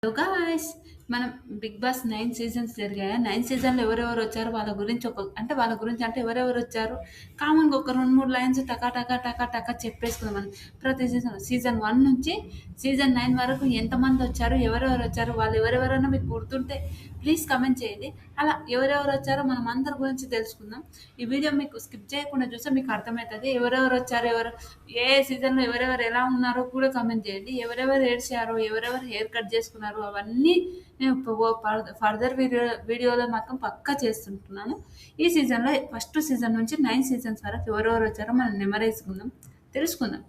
Hello guys, మనం big boss 9 seasons జరిగాయా? 9 సీజన్‌లో ఎవరెవరు వచ్చారు? వాళ్ళ గురించి అంటే ఎవరెవరు వచ్చారు? కామన్‌గా ఒక 2, 3 లైన్స్ టకా టకా టకా టకా చెప్పేసుకుందాం మనం. ప్రతి సీజన్ 1 నుంచి సీజన్ 9 వరకు ఎంతమంది వచ్చారు? ఎవరెవరు వచ్చారు? వాళ్ళు ఎవరెవరన్నా మీకు గుర్తుంటే ప్లీజ్ కామెంట్ చేయండి. అలా ఎవరెవరు వచ్చారో మనం అందరి గురించి తెలుసుకుందాం. ఈ వీడియో మీకు స్కిప్ చేయకుండా చూస్తే మీకు అర్థమవుతది. ఎవరెవరు వచ్చారు? ఏ సీజన్‌లో ఎవరెవరు ఎలా ఉన్నారో కూడా కామెంట్ చేయండి. ఎవరెవరు ఏడ్చారో, ఎవరెవరు హెయిర్ కట్ చేసుకున్నారో అవన్నీ నేను ఫర్దర్ వీడియోలో మాత్రం పక్కా చేస్తుంటున్నాను. ఈ సీజన్‌లో ఫస్ట్ సీజన్ నుంచి 9 సీజన్స్ వరకు ఎవరెవరు వచ్చారో మనం నెమరేసుకుందాం, తెలుసుకుందాం.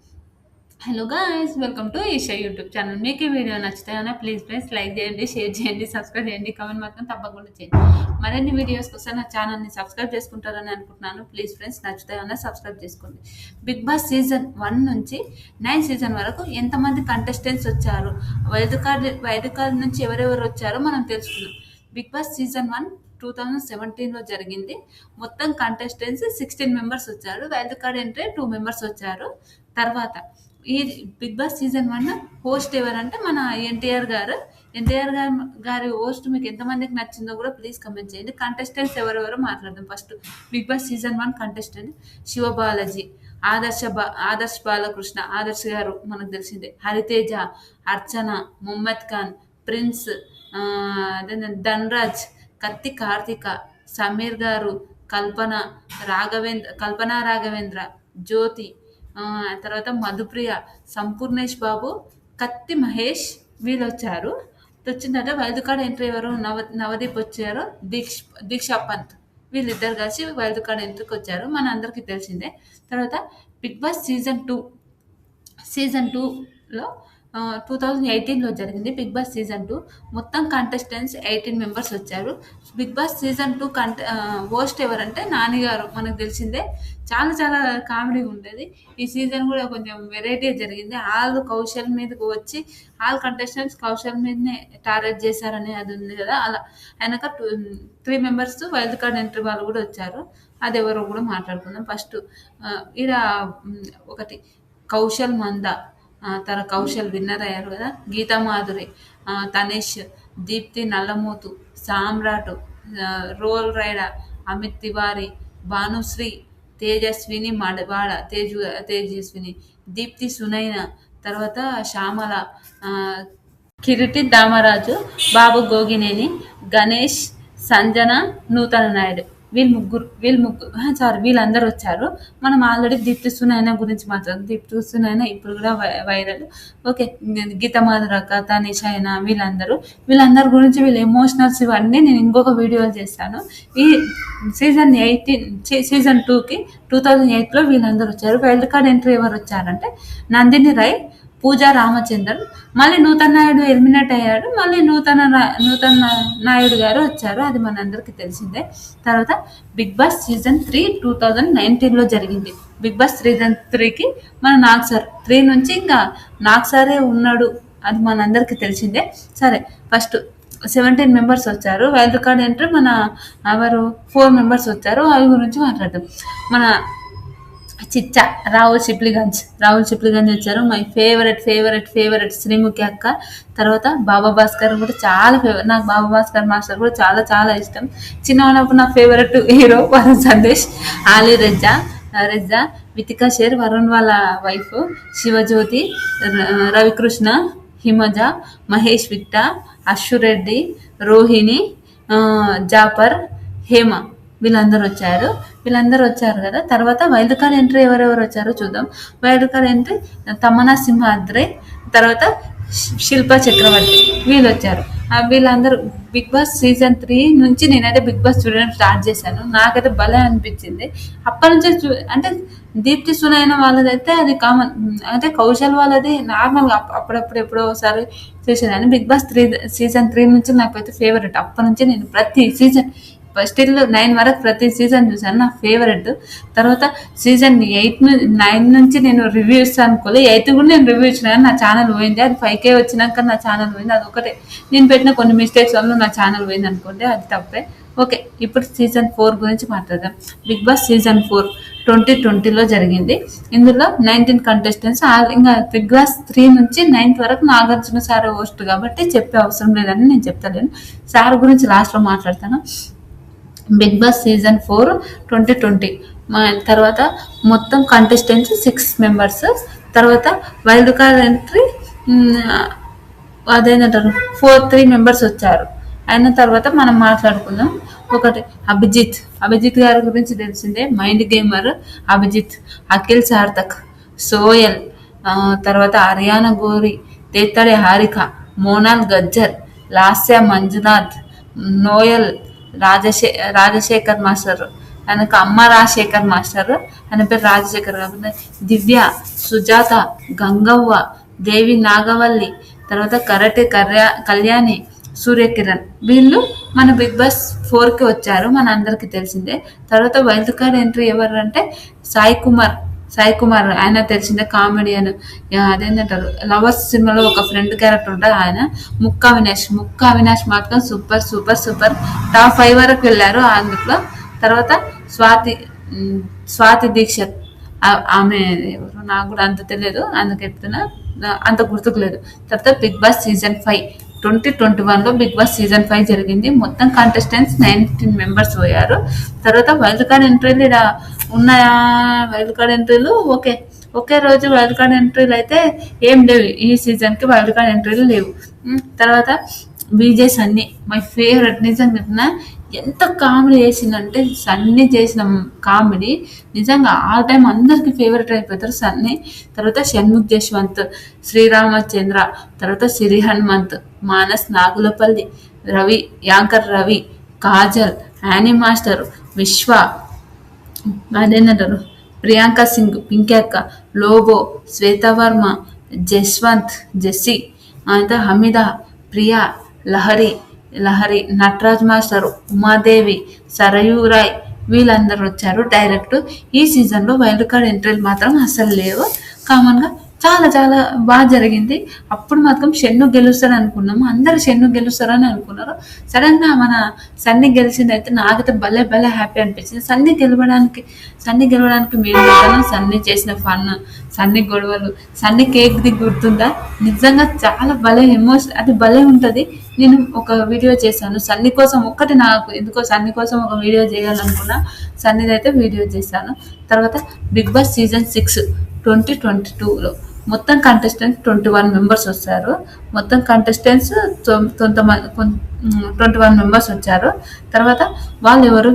Hello guys, welcome to Isha YouTube channel. మీకు ఈ వీడియో నచ్చితే ప్లీజ్ ఫ్రెండ్స్ లైక్ చేయండి, షేర్ చేయండి, సబ్స్క్రైబ్ చేయండి, కామెంట్ మాత్రం తప్పకుండా చేయండి. మరిన్ని వీడియోస్ కోసం నా ఛానల్ని సబ్స్క్రైబ్ చేసుకుంటారని అనుకుంటున్నాను. ప్లీజ్ ఫ్రెండ్స్ నచ్చితే సబ్స్క్రైబ్ చేసుకోండి. బిగ్ బాస్ సీజన్ 1 నుంచి 9 సీజన్ వరకు ఎంతమంది కంటెస్టెంట్స్ వచ్చారు, వైల్డ్ కార్డ్ నుంచి ఎవరెవరు వచ్చారో మనం తెలుసుకుందాం. బిగ్ బాస్ సీజన్ 1 2017లో జరిగింది. మొత్తం కంటెస్టెంట్స్ 16 మెంబర్స్ వచ్చారు. వైల్డ్ కార్డ్ ఎంట్రీ 2 మెంబర్స్ వచ్చారు. తర్వాత ఈ బిగ్ బాస్ సీజన్ 1 హోస్ట్ ఎవరంటే మన ఎన్టీఆర్ గారి హోస్ట్ మీకు ఎంతమందికి నచ్చిందో కూడా ప్లీజ్ కమెంట్ చేయండి. కంటెస్టెంట్స్ ఎవరెవరో మాట్లాడదాం. First big Boss season 1 contestant Sivabalaji, Adarsh Balakrishna, Adarsh గారు మనకు తెలిసిందే, హరితేజ, అర్చన, ముమ్మద్ ఖాన్, ప్రిన్స్, ధన్రాజ్, కత్తి కార్తిక, సమీర్ గారు, కల్పన రాఘవేంద్ర, జ్యోతి, తర్వాత మధుప్రియ, సంపూర్ణేష్ బాబు, కత్తి మహేష్ వీళ్ళు వచ్చారు. వచ్చిన తర్వాత వైల్డ్ కార్డ్ ఎంట్రీ ఎవరు? నవదీప్ వచ్చారు, దీక్షా పంత్ వీళ్ళిద్దరు కలిసి వైల్డ్ కార్డ్ ఎంట్రీకి వచ్చారు, మన అందరికీ తెలిసిందే. తర్వాత బిగ్ బాస్ సీజన్ టూలో 2018లో జరిగింది. బిగ్ బాస్ సీజన్ 2 మొత్తం కంటెస్టెంట్స్ 18 మెంబర్స్ వచ్చారు. బిగ్ బాస్ సీజన్ 2 హోస్ట్ ఎవరంటే నాని గారు, మనకు తెలిసిందే. చాలా చాలా కామెడీగా ఉండేది. ఈ సీజన్ కూడా కొంచెం వెరైటీ జరిగింది. కౌశల్ మీదకి వచ్చి కంటెస్టెంట్స్ కౌశల్ మీదనే టార్గెట్ చేశారని అది ఉంది కదా, అలా ఆయనక 3 మెంబర్స్ వైల్డ్ కార్డ్ ఎంట్రీ వాళ్ళు కూడా వచ్చారు. అది ఎవరో కూడా మాట్లాడుకుందాం. ఫస్ట్ ఈడ ఒకటి కౌశల్ మంద, కౌశల్ విన్నర్ అయ్యారు కదా, గీతా మాధురి, తనేష్, దీప్తి నల్లమూతు, సామ్రాట్, రోల్ రైడర్, అమిత్ తివారీ, భానుశ్రీ, తేజస్విని మడవాడ, తేజస్విని, దీప్తి సునైన, తర్వాత శ్యామల, కిరీటి దామరాజు, బాబు గోగినేని, గణేష్, సంజన, నూతన నాయుడు, వీళ్ళందరూ వచ్చారు. మనం ఆల్రెడీ దీప్తి సునైన గురించి మాట్లాడుతాం. దీప్తి సునైన ఇప్పుడు కూడా వైరల్. ఓకే, గీతమాధురక, తనిష్ అయినా వీళ్ళందరి గురించి వీళ్ళ ఎమోషనల్స్ ఇవన్నీ నేను ఇంకొక వీడియోలు చేస్తాను. ఈ సీజన్ 2కి 2008లో వీళ్ళందరూ వచ్చారు. వైల్డ్ కార్డ్ ఎంట్రీ ఎవరు వచ్చారంటే నందిని రై, పూజా రామచంద్రన్, మళ్ళీ నూతన్ నాయుడు ఎలిమినేట్ అయ్యాడు. మళ్ళీ నూతన నాయుడు గారు వచ్చారు, అది మనందరికీ తెలిసిందే. తర్వాత బిగ్ బాస్ సీజన్ 3 2019లో జరిగింది. బిగ్ బాస్ సీజన్ 3కి మన నాగ్ సార్, 3 నుంచి ఇంకా నాగ్ సారే ఉన్నాడు, అది మనందరికీ తెలిసిందే. సరే, ఫస్ట్ 17 మెంబర్స్ వచ్చారు. వైల్డ్ కార్డ్ ఎంట్రీ మన 4 మెంబర్స్ వచ్చారు, అవి గురించి మాట్లాడదాం. మన చిచ్చా రాహుల్ చిప్లిగంజ్ వచ్చారు. మై ఫేవరెట్ శ్రీముఖి అక్క. తర్వాత బాబా భాస్కర్ కూడా చాలా ఫేవరెట్, నాకు బాబా భాస్కర్ మాస్టర్ కూడా చాలా చాలా ఇష్టం. చిన్న ఉన్నప్పుడు నా ఫేవరెట్ హీరో వరుణ్ సందేశ్, ఆలీ రెజ్జా, వితికా షేర్, వరుణ్ వాళ్ళ వైఫ్, శివజ్యోతి, రవికృష్ణ, హిమజ, మహేష్ విట్ట, అశ్వురెడ్డి, రోహిణి, జాపర్, హేమ వీళ్ళందరూ వచ్చారు కదా. తర్వాత వైల్డ్ కార్డ్ ఎంట్రీ ఎవరెవరు వచ్చారో చూద్దాం. Wild card entry Tamannaah Simhadri, తర్వాత శిల్పా చక్రవర్తి వీళ్ళు వచ్చారు. వీళ్ళందరూ బిగ్ బాస్ సీజన్ 3 నుంచి నేనైతే బిగ్ బాస్ చూడడం స్టార్ట్ చేశాను. నాకైతే భలే అనిపించింది. అప్పటి నుంచే అంటే దీప్తి సునైన వాళ్ళదైతే అది కామన్, అంటే కౌశల్ వాళ్ళది నార్మల్గా అప్పుడప్పుడు ఎప్పుడో ఒకసారి చూసేదాన్ని. బిగ్ బాస్ సీజన్ 3 నుంచి నాకైతే ఫేవరెట్. అప్పటి నుంచి నేను ప్రతి సీజన్ స్టిల్ 9 వరకు ప్రతి సీజన్ చూసాను, నా ఫేవరెట్. తర్వాత సీజన్ 9 నుంచి నేను రివ్యూ ఇస్తాను అనుకోలే, 8 కూడా నేను రివ్యూ ఇచ్చిన, నా ఛానల్ పోయింది. అది 5K వచ్చినాక నా ఛానల్ పోయింది. అది ఒకటే నేను పెట్టిన కొన్ని మిస్టేక్స్ వల్ల నా ఛానల్ పోయింది అనుకోండి, అది తప్పే. ఓకే, ఇప్పుడు సీజన్ 4 గురించి మాట్లాడదాం. బిగ్ బాస్ సీజన్ 4 2020లో జరిగింది. ఇందులో 19 కంటెస్టెంట్స్. ఇంకా బిగ్ బాస్ 3 నుంచి 9th వరకు నాగార్జున సార్ హోస్ట్ కాబట్టి చెప్పే అవసరం లేదని నేను చెప్తలేను. సార్ గురించి లాస్ట్లో మాట్లాడతాను. బిగ్ బాస్ సీజన్ 4 2020 తర్వాత మొత్తం కంటెస్టెంట్స్ 6 మెంబర్స్. తర్వాత వైల్డ్ కార్డ్ ఎంట్రీ అదేంటారు 3 మెంబర్స్ వచ్చారు. అయిన తర్వాత మనం మాట్లాడుకుందాం. ఒకటి అభిజిత్ గారి గురించి తెలిసిందే, మైండ్ గేమర్ అభిజిత్, అఖిల్ సార్థక్, సోయల్, తర్వాత హర్యానా గోరి, తేత్తడి హారిక, మోనాల్ గజ్జర్, లాస్య మంజునాథ్, నోయల్, రాజశేఖర్ మాస్టర్, ఆయనకు అమ్మ రాజశేఖర్ మాస్టర్, ఆయన పేరు రాజశేఖర్ కాకుండా దివ్య, సుజాత, గంగవ్వ, దేవి నాగవల్లి, తర్వాత కరటి కళ్యాణి, సూర్యకిరణ్. వీళ్ళు మన బిగ్ బాస్ 4కి వచ్చారు, మన అందరికీ తెలిసిందే. తర్వాత వైల్డ్ కార్డ్ ఎంట్రీ ఎవరు అంటే సాయి కుమార్ ఆయన తెలిసిందే, కామెడియన్. అదేంటంటారు లవర్స్ సినిమాలో ఒక ఫ్రెండ్ క్యారెక్టర్ ఉంటుంది ఆయన. ముక్కా అవినాష్ మాత్రం సూపర్ సూపర్ సూపర్. టాప్ 5 వరకు వెళ్ళారు అందులో. తర్వాత స్వాతి దీక్షత్, ఆమె ఎవరు నాకు కూడా అంత తెలియదు, అందుకు చెప్తున్నా, అంత గుర్తుకు లేదు. తర్వాత బిగ్ బాస్ సీజన్ 5 2021లో బిగ్ బాస్ సీజన్ 5 జరిగింది. మొత్తం కంటెస్టెంట్స్ 19 మెంబర్స్ పోయారు. తర్వాత వైల్డ్ కార్డ్ ఎంట్రీలు ఇలా ఉన్నాయా? వైల్డ్ కార్డ్ ఎంట్రీలు ఒకే రోజు వైల్డ్ కార్డ్ ఎంట్రీలు అయితే ఏం లేవు. ఈ సీజన్కి వైల్డ్ కార్డ్ ఎంట్రీలు లేవు. తర్వాత విజయ్ సన్నీ మై ఫేవరెట్. నిజంగా చెప్తున్నా, ఎంత కామెడీ చేసిందంటే సన్నీ చేసిన కామెడీ నిజంగా ఆల్ టైం అందరికి ఫేవరెట్ అయిపోతారు సన్నీ. తర్వాత షణ్ముఖ్ జశ్వంత్, శ్రీరామచంద్ర, తర్వాత సిరి హనుమంత్, మానస్ నాగులపల్లి, యాంకర్ రవి, కాజల్, యానీ మాస్టర్, విశ్వ, అదేంటారు ప్రియాంక సింగ్, పింకీ అక్క, లోబో, శ్వేతవర్మ, జెస్సీ, అంతా హమీద, ప్రియా, లహరి, నటరాజ్ మాస్టర్, ఉమాదేవి, సరయూరాయ్, వీళ్ళందరూ వచ్చారు డైరెక్ట్. ఈ సీజన్లో వైల్డ్ కార్డ్ ఎంట్రీలు మాత్రం అసలు లేవు. కామన్గా చాలా చాలా బాగా జరిగింది. అప్పుడు మాత్రం షెన్ను గెలుస్తారని అనుకున్నాము, అందరూ షెన్ను గెలుస్తారని అనుకున్నారు. సడన్గా మన సన్నీ గెలిచింది అయితే నాకైతే భలే హ్యాపీ అనిపించింది. సన్నీ గెలవడానికి మెయిన్ కారణం సన్నీ చేసిన ఫన్, సన్నీ గొడవలు, సన్నీ కేక్ది గుర్తుందా? నిజంగా చాలా భలే ఎమోషన్, అది భలే ఉంటుంది. నేను ఒక వీడియో చేశాను సన్నీ కోసం, నాకు ఎందుకో సన్నీ కోసం ఒక వీడియో చేయాలనుకున్నా, సన్నీది అయితే వీడియో చేశాను. తర్వాత బిగ్ బాస్ సీజన్ 6 2022లో మొత్తం కంటెస్టెంట్స్ 21 మెంబర్స్ వచ్చారు. మొత్తం కంటెస్టెంట్స్ 21 మెంబర్స్ వచ్చారు. తర్వాత వాళ్ళు ఎవరు?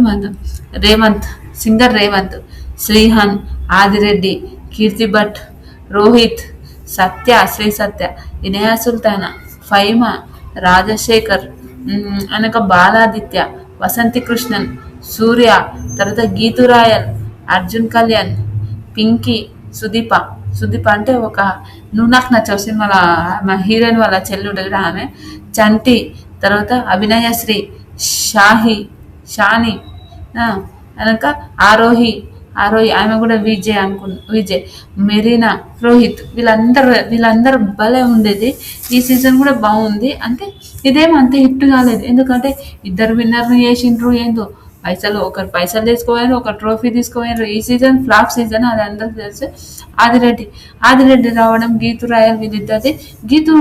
సింగర్ రేవంత్, శ్రీహాన్, ఆదిరెడ్డి, కీర్తి భట్, రోహిత్, శ్రీ సత్య, ఇనయా సుల్తానా, ఫైమా, రాజశేఖర్, అనక బాలాదిత్య, వసంతి కృష్ణన్, సూర్య, తర్వాత గీతురాయల్, అర్జున్ కళ్యాణ్, పింకీ, సుదీప అంటే నువ్వు నాకు నచ్చావు సినిమాలో మా హీరోయిన్ వాళ్ళ చెల్లి ఉంటుంది ఆమె, చంటి, తర్వాత అభినయశ్రీ, షాని, అనక ఆరోహి, ఆమె కూడా విజయ్, మెరీనా, రోహిత్, వీళ్ళందరూ భలే ఉండేది. ఈ సీజన్ కూడా బాగుంది. అంటే ఇదేమో అంత హిట్ కాలేదు, ఎందుకంటే ఇద్దరు విన్నర్ని చేసిండ్రు. ఏందో ఒకరు పైసలు తీసుకోవాలి, ఒక ట్రోఫీ తీసుకోవాలి. ఈ సీజన్ ఫ్లాప్ సీజన్, అది అందరికి తెలుసు. ఆదిరెడ్డి రావడం, గీతు రాయల్, వీళ్ళిద్దరిది. గీతు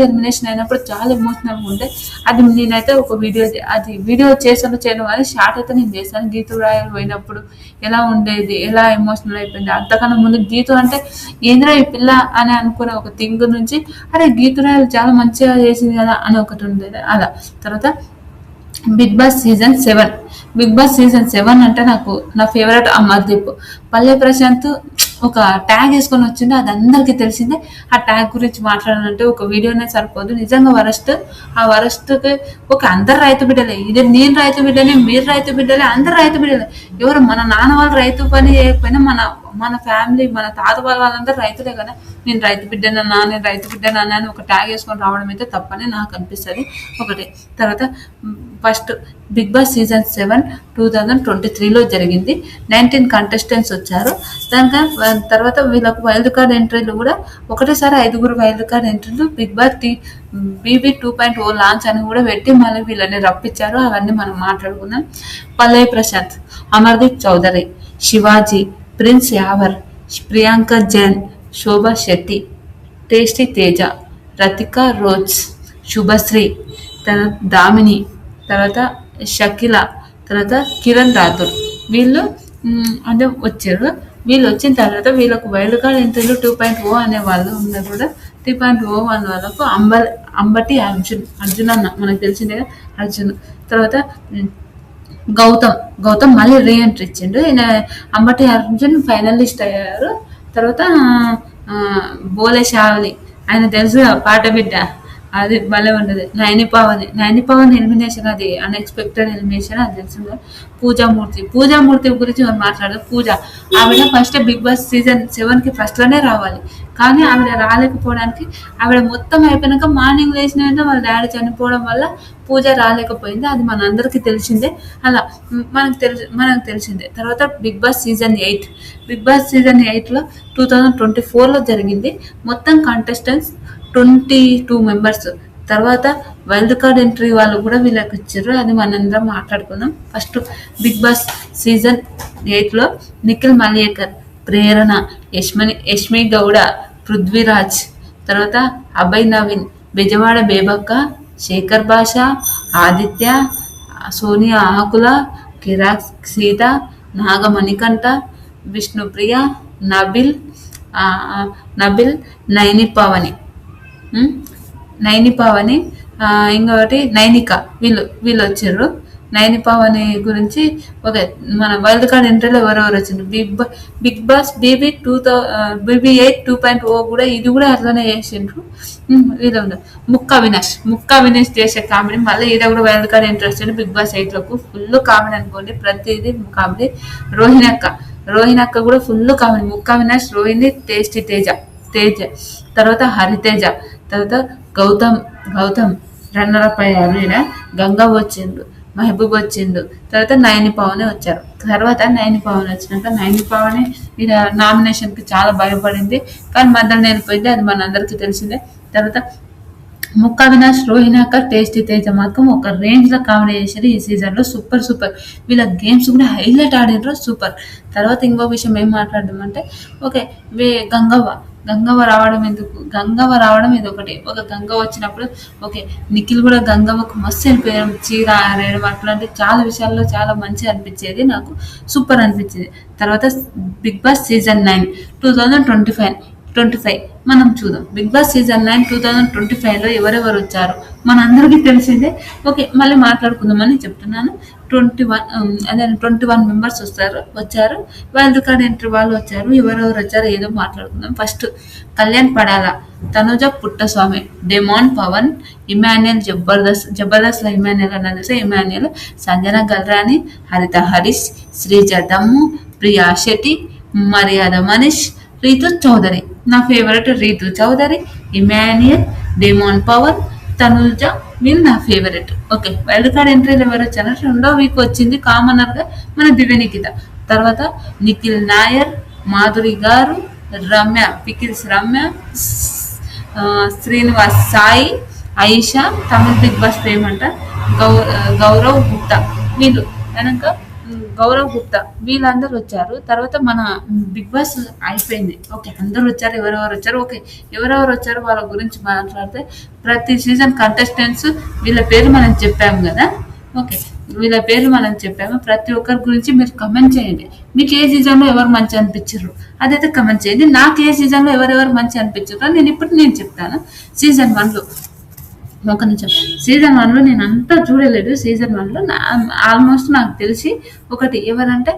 ఎలిమినేషన్ అయినప్పుడు చాలా ఎమోషనల్గా ఉండే. అది నేనైతే ఒక వీడియో చేయను కానీ షార్ట్ అయితే నేను చేశాను. గీతు రాయల్ పోయినప్పుడు ఎలా ఉండేది, ఎలా ఎమోషనల్ అయిపోయింది. అంతకన్నా ముందు గీతు అంటే ఏంద్రా ఈ పిల్ల అని అనుకునే ఒక థింగ్ నుంచి అరే గీతు రాయల్ చాలా మంచిగా చేసింది కదా అని ఒకటి ఉండేది అలా. తర్వాత బిగ్ బాస్ సీజన్ 7 అంటే నా ఫేవరెట్ అమర్దీప్. పల్లె ప్రశాంత్ ఒక ట్యాగ్ వేసుకొని వచ్చింది, అది అందరికీ తెలిసిందే. ఆ ట్యాగ్ గురించి మాట్లాడాలంటే ఒక వీడియోనే సరిపోదు. నిజంగా ఆ వరస్ట్కి అందరు రైతు బిడ్డలే. ఇది నేను రైతు బిడ్డలే, మీరు రైతు బిడ్డలే, అందరు రైతు బిడ్డలే. ఎవరు మన నాన్న వాళ్ళు రైతు పని చేయకపోయినా మన ఫ్యామిలీ, మన తాత వాళ్ళందరూ రైతులే కదా. నేను రైతు బిడ్డనన్నా అని ఒక ట్యాగ్ వేసుకొని రావడం అయితే తప్పని నాకు అనిపిస్తుంది ఒకటి. తర్వాత ఫస్ట్ బిగ్ బాస్ సీజన్ 7 2023లో జరిగింది. 19 కంటెస్టెంట్స్ వచ్చారు. తర్వాత వీళ్ళకు వైల్డ్ కార్డ్ ఎంట్రీలు కూడా ఒకటేసారి 5 వైల్డ్ కార్డ్ ఎంట్రీలు బిగ్ బాస్ BB 2.0 లాంచ్ అని కూడా పెట్టి మళ్ళీ వీళ్ళని రప్పించారు. అవన్నీ మనం మాట్లాడుకుందాం. పల్లవి Prashanth, Amardeep Chowdary, Shivaji, prince Yawar, Priyanka Jain, Shobha Shetty, tasty Teja, Rathika rose, Subhashree, తర్వాత దామిని, తర్వాత షకిల, తర్వాత కిరణ్ రాథోడ్. వీళ్ళు అంటే వచ్చారు. వీళ్ళు వచ్చిన తర్వాత వీళ్ళకు వైల్డ్ కార్డ్ ఎంట్రీలు 2.0 అనే వాళ్ళు ఉన్నారు కూడా. 3.0 అనే వాళ్ళకు అంబటి అర్జున్ అన్న మనకు తెలిసిందే కదా, అర్జున్. తర్వాత గౌతమ్ మళ్ళీ రీఎంట్రీ ఇచ్చిండు. ఈయన అంబటి అర్జున్ ఫైనలిస్ట్ అయ్యారు. తర్వాత బోలే షావలి, ఆయన తెలుసు కదా, పాట బిడ్డ, అది భలే ఉండదు. నైని పవన్ ఎలిమినేషన్, అది అన్ఎక్స్పెక్టెడ్ ఎలిమినేషన్, అది తెలుసు కదా. పూజామూర్తి గురించి మనం మాట్లాడదు. ఆవిడ ఫస్ట్ బిగ్ బాస్ సీజన్ 7కి ఫస్ట్లోనే రావాలి, కానీ ఆవిడ రాలేకపోవడానికి, ఆవిడ మొత్తం అయిపోయినాక మార్నింగ్ లేచిన వెంటనే వాళ్ళ డాడీ చనిపోవడం వల్ల పూజ రాలేకపోయింది. అది మనందరికీ తెలిసిందే. అలా మనకు తెలిసిందే. తర్వాత బిగ్ బాస్ సీజన్ 8లో 2024లో జరిగింది. మొత్తం కంటెస్టెంట్స్ 22 మెంబర్స్. తర్వాత వైల్డ్ కార్డ్ ఎంట్రీ వాళ్ళు కూడా వీళ్ళకి ఇచ్చారు. అది మనందరం మాట్లాడుకుందాం. ఫస్ట్ బిగ్ బాస్ సీజన్ 8లో నిఖిల్ మల్యేకర్, ప్రేరణ, యష్మి గౌడ, పృథ్వీరాజ్, తర్వాత అభయ్ నవీన్, బెజవాడ బేబక్క, శేఖర్ భాష, ఆదిత్య, సోనియా ఆకుల, కిరాక్ సీత, నాగమణికంఠ, విష్ణుప్రియ, నబిల్, నబిల్, నైని పవని, ఇంకొకటి నైనిక, వీళ్ళు వచ్చారు. నైని పవని గురించి ఓకే, మన వైల్డ్ కార్డ్ ఎంట్రీలో ఎవరెవరు వచ్చిండ్రు. బిగ్ బాస్ BB8 2.0 కూడా, ఇది కూడా అట్లనే చేసిండ్రు. వీళ్ళు ఉన్నారు. ముక్క అవినాష్ చేసే కామెడీ, మళ్ళీ ఇది కూడా వైల్డ్ కార్డ్ ఎంట్రీ వచ్చిండు బిగ్ బాస్ 8లోకి. ఫుల్ కామెడీ అనుకోండి, ప్రతిదీ కామెడీ. రోహిణక్క కూడా ఫుల్ కామెడీ. ముక్క అవినాష్, రోహిణి, టేస్టీ తేజ, తర్వాత హరితేజ, తర్వాత గౌతమ్ రన్నర్ అప్ అయ్యారు. ఈయన గంగా వచ్చిండు, మహబూబ్ వచ్చిండు. తర్వాత నైని పవన్ వచ్చారు. తర్వాత నైని పవన్ వచ్చినాక నైని పవన్ ఈయన నామినేషన్కి చాలా భయపడింది, కానీ మధ్యలో వెళ్ళిపోయింది, అది మనందరికీ తెలిసిందే. తర్వాత ముక్క అవినాష్, రోహిణాక, టేస్టీ తేజ మాత్రం ఒక రేంజ్లో కామెడీ చేశారు ఈ సీజన్లో. సూపర్. వీళ్ళ గేమ్స్ కూడా హైలైట్ ఆడినారు, సూపర్. తర్వాత ఇంకో విషయం ఏం మాట్లాడదామంటే, ఓకే, గంగవ్వ రావడం ఇది ఒకటి. ఒక గంగ వచ్చినప్పుడు ఓకే, నిఖిల్ కూడా గంగవ్వకు మస్తు వెళ్ళిపోయాడు, చీర ఆరేయడం అట్లాంటి చాలా విషయాల్లో చాలా మంచిగా అనిపించేది, నాకు సూపర్ అనిపించేది. తర్వాత బిగ్ బాస్ సీజన్ 9 2025 మనం చూద్దాం. బిగ్ బాస్ సీజన్ 9 2025లో ఎవరెవరు వచ్చారు మనందరికీ తెలిసిందే. ఓకే, మళ్ళీ మాట్లాడుకుందామని చెప్తున్నాను. 21 మెంబర్స్ వచ్చారు. వైల్డ్ కార్డ్ ఎంట్రీ వాళ్ళు వచ్చారు. ఎవరెవరు వచ్చారో ఏదో మాట్లాడుకుందాం. ఫస్ట్ కళ్యాణ్ పడాల, తనుజ పుట్టస్వామి, డెమాన్ పవన్, ఇమాన్యుయల్, జబర్దస్త్ లో ఇమాన్యుయల్ అన్నది ఇమాన్యుయల్, సంజన గల్రాని, హరిత హరీష్, శ్రీజ దమ్ము, ప్రియా శెట్టి, మర్యాద మనీష్, రీతు చౌదరి. నా ఫేవరెట్ రీతు చౌదరి, ఇమాన్యుయల్, డెమాన్ పవన్, తనుజ, వీళ్ళు నా ఫేవరెట్. ఓకే, వైల్డ్ కార్డ్ ఎంట్రీలు ఎవరు వచ్చారు? 2వ వీక్ వచ్చింది కామనర్గా మన దివ్యనికిత. తర్వాత Nikhil Nair, Madhuri garu, pickles Ramya, Srinivas Sai, Ayesha, Tamil Bigg Boss పేమంట, గౌరవ్ గుప్తా, వీళ్ళందరూ వచ్చారు. తర్వాత మన బిగ్ బాస్ అయిపోయింది. ఓకే, అందరూ వచ్చారు. ఎవరెవరు వచ్చారు వాళ్ళ గురించి మాట్లాడితే, ప్రతి సీజన్ కంటెస్టెంట్స్ వీళ్ళ పేరు మనం చెప్పాము కదా. ఓకే, వీళ్ళ పేర్లు మనం చెప్పాము. ప్రతి ఒక్కరి గురించి మీరు కమెంట్ చేయండి. మీకు ఏ సీజన్లో ఎవరు మంచి అనిపించారు అదైతే కమెంట్ చేయండి. నాకు ఏ సీజన్లో ఎవరెవరు మంచి అనిపించారు నేను చెప్తాను. సీజన్ 1లో ఒక నిమిషం. సీజన్ 1లో నేను అంతా చూడలేదు. సీజన్ 1లో ఆల్మోస్ట్ నాకు తెలిసి ఒకటి ఎవరంటే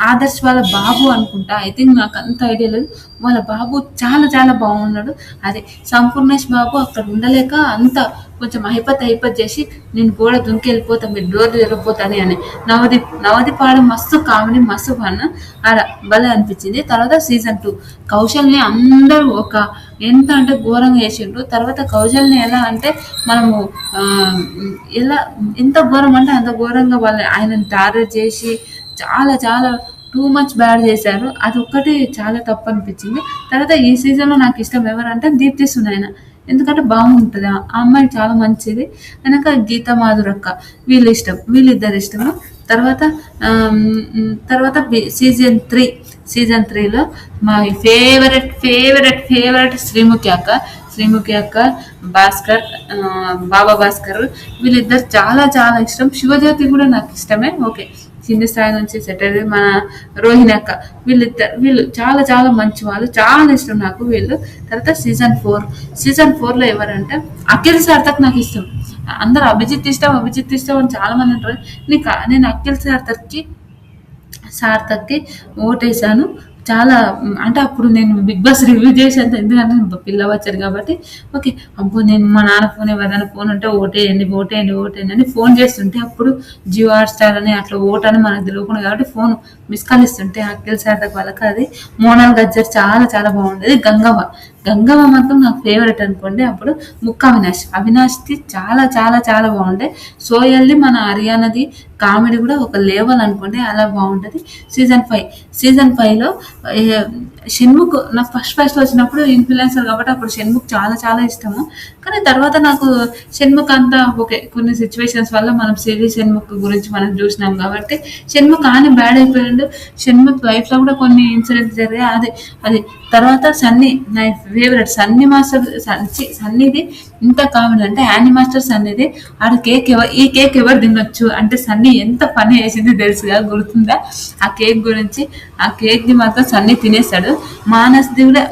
ఆదర్శ్ వాళ్ళ బాబు అనుకుంటా. ఐ థింక్ నాకు అంత ఐడియా లేదు. వాళ్ళ బాబు చాలా చాలా బాగున్నాడు. అదే సంపూర్ణేష్ బాబు అక్కడ ఉండలేక అంత కొంచెం హైపత్ చేసి, నేను కూడా దుంకి వెళ్ళిపోతా, మీరు డోర్ తెరకపోతాను అని. నవదీప్ పాడ మస్తు కామెడీ, మస్తు ఫన్, ఆడ భలే అనిపించింది. తర్వాత సీజన్ 2 కౌశల్ని అందరూ ఎంత అంటే ఘోరంగా చేసిండ్రు. తర్వాత కౌశల్ని ఎలా అంటే మనము ఎంత ఘోరం అంటే అంత ఘోరంగా ఆయనను టార్గెట్ చేసి చాలా చాలా టూ మచ్ బ్యాడ్ చేశారు. అది ఒక్కటి చాలా తప్పు అనిపించింది. తర్వాత ఈ సీజన్లో నాకు ఇష్టం ఎవరంటే దీప్తి సునైనా. ఎందుకంటే బాగుంటది. ఆ అమ్మాయి చాలా మంచిది. వెనక గీతా మాధురక్క వీళ్ళిద్దరు ఇష్టము. తర్వాత తర్వాత సీజన్ 3లో మా ఫేవరెట్ శ్రీముఖి అక్క, భాస్కర్, బాబా భాస్కర్, వీళ్ళిద్దరు చాలా చాలా ఇష్టం. శివజ్యోతి కూడా నాకు ఇష్టమే. ఓకే, కింది స్థాయి నుంచి సెట్ అయ్యేది మన రోహిణి అక్క. వీళ్ళు చాలా చాలా మంచి వాళ్ళు, చాలా ఇష్టం నాకు వీళ్ళు. తర్వాత సీజన్ 4లో ఎవరంటే అఖిల్ సార్థక్ నాకు ఇష్టం. అందరూ అభిజిత్ ఇష్టం అని చాలా మంది అంటారు. నేను అఖిల్ సార్థక్కి ఓటేసాను. చాలా అంటే అప్పుడు నేను బిగ్ బాస్ రివ్యూ చేసేంత, ఎందుకంటే నేను పిల్ల వచ్చారు కాబట్టి. ఓకే, అబ్బో నేను మా నాన్న ఫోన్ ఎవరైనా ఫోన్ ఉంటే ఓటేయండి అని ఫోన్ చేస్తుంటే, అప్పుడు జియో హాట్ స్టార్ అని అట్లా ఓట్ అని మనకు తెలియకుండా కాబట్టి ఫోన్ మిస్ కాల్ ఇస్తుంటే అఖిల్ సార్థక్ వాళ్ళకి అది మోనాల్ గజ్జర్ చాలా చాలా బాగుండేది. గంగవ్వ మాత్రం నాకు ఫేవరెట్ అనుకోండి. అప్పుడు అవినాష్ది చాలా చాలా చాలా బాగుండే. సోయల్ది మన హర్యానాది కామెడీ కూడా ఒక లెవెల్ అనుకోండి, అలా బాగుంటుంది. సీజన్ 5లో షణ్ముఖ్ నాకు ఫస్ట్ వచ్చినప్పుడు ఇన్ఫ్లుయెన్సర్ కాబట్టి అప్పుడు షణ్ముఖ్ చాలా చాలా ఇష్టము. కానీ తర్వాత నాకు షణ్ముఖ్ అంతా ఓకే, కొన్ని సిచ్యువేషన్స్ వల్ల మనం షణ్ముఖ్ గురించి మనం చూసినాం కాబట్టి షణ్ముఖ్ కానీ బ్యాడ్ అయిపోయాడు. షణ్ముఖ్ లైఫ్లో కూడా కొన్ని ఇన్సిడెంట్స్ జరిగాయి. అది తర్వాత సన్నీ, నా ఫేవరెట్ సన్నీ మాస్టర్. సన్నీది ఇంత కామెడీ అంటే యానీ మాస్టర్ సన్నీది. ఈ కేక్ ఎవరు తినొచ్చు అంటే సన్నీ ఎంత పని వేసింది తెలుసుగా, గుర్తుందా ఆ కేక్ గురించి? ఆ కేక్ని మాత్రం సన్నీ తినేస్తాడు. మానస్ది కూడా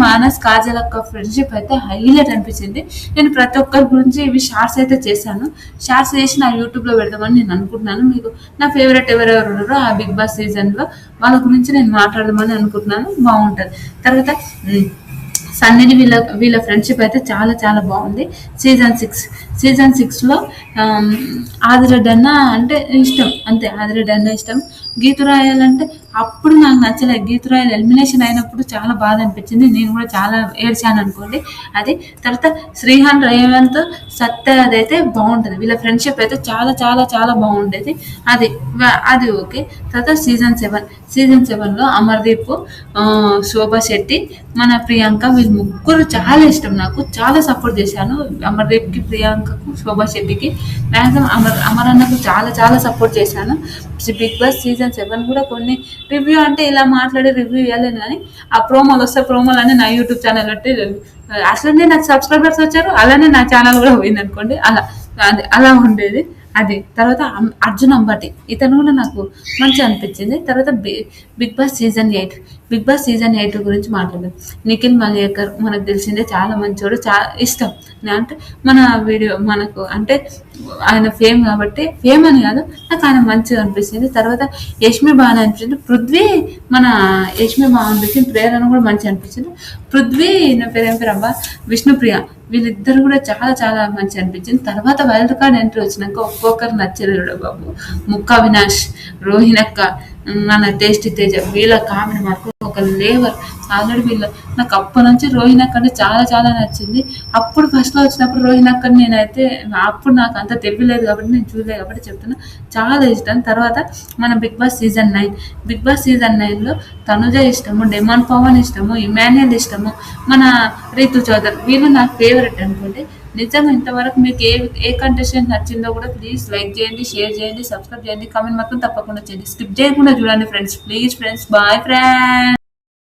మానస్ కాజల్ అక్క ఫ్రెండ్షిప్ అయితే హైలైట్ అనిపించింది. నేను ప్రతి ఒక్కరి గురించి ఇవి షార్ట్స్ అయితే చేశాను. షార్ట్స్ చేసి నా యూట్యూబ్లో పెడదామని నేను అనుకుంటున్నాను. మీకు నా ఫేవరెట్ ఎవరెవరు ఉన్నారో ఆ బిగ్ బాస్ సీజన్లో వాళ్ళ గురించి నేను మాట్లాడదామని అనుకుంటున్నాను. బాగుంటుంది. తర్వాత సన్నీని వీళ్ళ ఫ్రెండ్షిప్ అయితే చాలా చాలా బాగుంది. సీజన్ 6లో ఆదిరెడ్డి అన్న అంటే ఇష్టం, అంతే. ఆదిరెడ్డి అన్న ఇష్టం. గీతురాయల్ అంటే అప్పుడు నాకు నచ్చలేదు. గీతురాయల్ ఎలిమినేషన్ అయినప్పుడు చాలా బాధ అనిపించింది. నేను కూడా చాలా ఏడ్చాను అనుకోండి. అది తర్వాత శ్రీహాన్ రేవంత్ సత్య అదైతే బాగుంటుంది. వీళ్ళ ఫ్రెండ్షిప్ అయితే చాలా చాలా చాలా బాగుండేది. అది ఓకే. తర్వాత సీజన్ 7లో అమర్దీప్, శోభా శెట్టి, మన ప్రియాంక, వీళ్ళు ముగ్గురు చాలా ఇష్టం. నాకు చాలా సపోర్ట్ చేశాను అమర్దీప్కి, ప్రియాంకకు, శోభా శెట్టికి. మ్యాక్సిమం అమర్ అన్నకు చాలా చాలా సపోర్ట్ చేశాను. బిగ్ బాస్ సీజన్ 7 కూడా కొన్ని రివ్యూ అంటే ఇలా మాట్లాడి రివ్యూ ఇవ్వలేను, కానీ ఆ ప్రోమోలు అని నా యూట్యూబ్ ఛానల్ బట్టి అసలు నాకు సబ్స్క్రైబర్స్ వచ్చారు, అలానే నా ఛానల్ కూడా పోయింది అనుకోండి. అలా ఉండేది. తర్వాత అర్జున్ అంబటి, ఇతను కూడా నాకు మంచిగా అనిపించింది. తర్వాత బిగ్ బాస్ సీజన్ 8 గురించి మాట్లాడదాం. నిఖిల్ మల్యేకర్ మనకు తెలిసిందే, చాలా మంచోడు, చాలా ఇష్టం. అంటే మనకు అంటే ఆయన ఫేమ్ కాబట్టి, ఫేమ్ అని కాదు, నాకు ఆయన మంచిగా అనిపిస్తుంది. తర్వాత యష్మి బాగా అనిపించింది. యష్మి బాగా అనిపించింది. ప్రేరణ కూడా మంచిగా అనిపించింది. పృథ్వీ, నా పేరు ఏం పేరు అబ్బా, విష్ణుప్రియ, వీళ్ళిద్దరు కూడా చాలా చాలా మంచిగా అనిపించింది. తర్వాత వైల్డ్ కార్డ్ ఎంట్రీ వచ్చినాక ఒక్కొక్కరు నచ్చలేదు బాబు. ముక్క అవినాష్, రోహిణక్క, మన టేస్టీ తేజ, వీళ్ళ కామెడీ మాత్రం ఒక లేవర్. ఆల్రెడీ నాకు అప్పటి నుంచి రోహిణక్క అంటే చాలా చాలా నచ్చింది. అప్పుడు ఫస్ట్లో వచ్చినప్పుడు రోహిణక్కని నేనైతే అప్పుడు నాకు అంత తెలియలేదు కాబట్టి నేను చూడలేదు కాబట్టి చెప్తున్నా, చాలా ఇష్టం. తర్వాత మన బిగ్ బాస్ సీజన్ 9లో తనుజ ఇష్టము, డెమాన్ పవన్ ఇష్టము, ఇమాన్యుయల్ ఇష్టము, మన రీతు చౌదరి, వీళ్ళు నాకు ఫేవరెట్ అనుకోండి. నిజంగా ఇంతవరకు మీకు ఏ కంటెస్టెంట్ నచ్చిందో కూడా ప్లీజ్ లైక్ చేయండి, షేర్ చేయండి, సబ్స్క్రైబ్ చేయండి, కామెంట్ మాత్రం తప్పకుండా చేయండి. స్కిప్ చేయకుండా చూడండి friends, please friends. Bye friends.